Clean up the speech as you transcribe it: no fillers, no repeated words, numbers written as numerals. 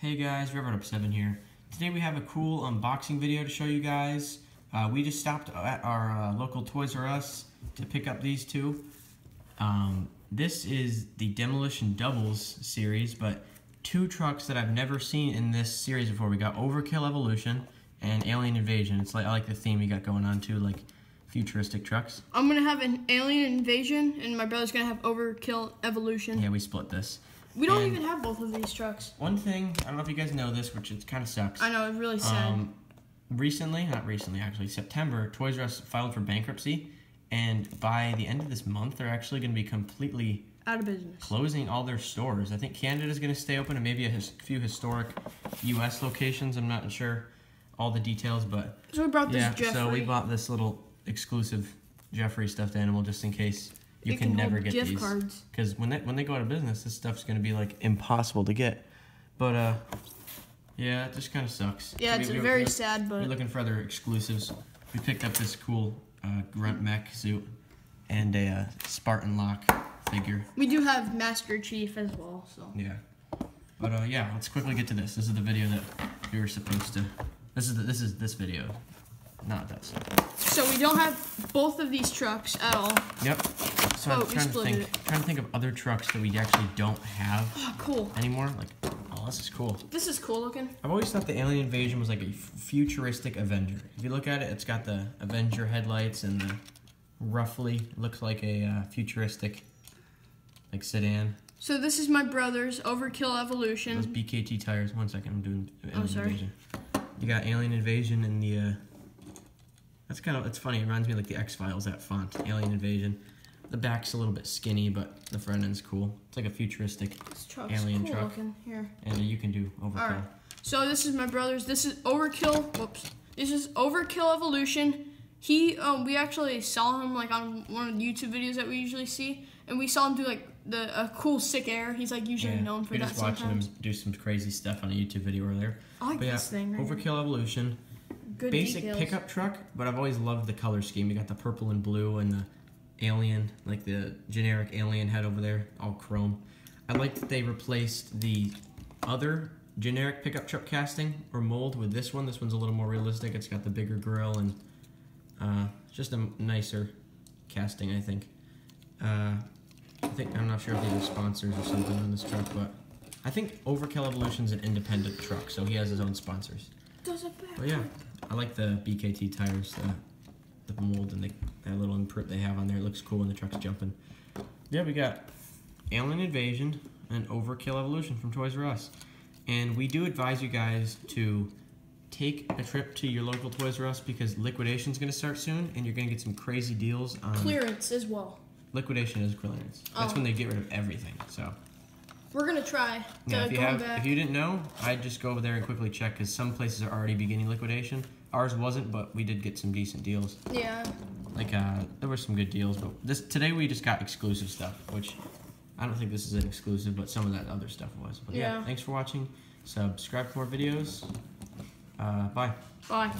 Hey guys, River7 here. Today we have a cool unboxing video to show you guys. We just stopped at our local Toys R Us to pick up these two. This is the Demolition Doubles series, but two trucks that I've never seen in this series before. We got OverKill Evolution and Alien Invasion. It's like I like the theme you got going on too, like futuristic trucks. I'm gonna have an Alien Invasion, and my brother's gonna have OverKill Evolution. Yeah, we split this. We don't even have both of these trucks. One thing, I don't know if you guys know this, which it kind of sucks. I know, it's really sad. Not recently actually, September, Toys R Us filed for bankruptcy, and by the end of this month, they're actually going to be completely out of business, closing all their stores. I think Canada's going to stay open, and maybe a few historic U.S. locations. I'm not sure all the details, but so we brought this Jeffrey. So we bought this little exclusive Jeffrey stuffed animal just in case. You can never get gift these cards. Because when they go out of business, this stuff's going to be like impossible to get. But yeah, it just kind of sucks. Yeah, it's very sad. But we're looking for other exclusives. We picked up this cool grunt mech suit and a Spartan lock figure. We do have Master Chief as well. So yeah, but yeah, let's quickly get to this. This is the video that we were supposed to. This is this video, not that stuff. So we don't have both of these trucks at all. Yep. So I'm trying to think of other trucks that we actually don't have anymore. Like, oh, this is cool. This is cool looking. I've always thought the Alien Invasion was like a futuristic Avenger. If you look at it, it's got the Avenger headlights and the roughly looks like a futuristic like sedan. So this is my brother's OverKill Evolution. Those BKT tires. One second, I'm doing Alien Invasion. You got Alien Invasion and the. It's funny, it reminds me of like the X-Files, that font, Alien Invasion. The back's a little bit skinny, but the front end's cool. It's like a futuristic alien truck. Looking. Here. And you can do OverKill. All right. So this is my brother's. This is OverKill. Whoops. This is OverKill Evolution. We actually saw him like on one of the YouTube videos that we usually see, and we saw him do like a cool sick air. He's like usually known for that sometimes. Just watching him do some crazy stuff on a YouTube video earlier. I like this thing right OverKill Evolution. Good basic details. Pickup truck, but I've always loved the color scheme. You got the purple and blue and the alien, like the generic alien head over there, all chrome. I like that they replaced the other generic pickup truck casting or mold with this one. This one's a little more realistic. It's got the bigger grille and just a nicer casting, I think. I'm not sure if these are sponsors or something on this truck, but I think OverKill Evolution's an independent truck, so he has his own sponsors. But yeah, I like the BKT tires, the mold, and that little imprint they have on there. It looks cool when the truck's jumping. Yeah, we got Alien Invasion and OverKill Evolution from Toys R Us. And we do advise you guys to take a trip to your local Toys R Us because liquidation's going to start soon, and you're going to get some crazy deals on... Clearance as well. Liquidation is clearance. That's when they get rid of everything, so... We're going to try to go back. If you didn't know, I'd just go over there and quickly check because some places are already beginning liquidation. Ours wasn't, but we did get some decent deals. Yeah. Like, there were some good deals, but today we just got exclusive stuff, which I don't think this is an exclusive, but some of that other stuff was. But yeah, thanks for watching. Subscribe for more videos. Bye. Bye.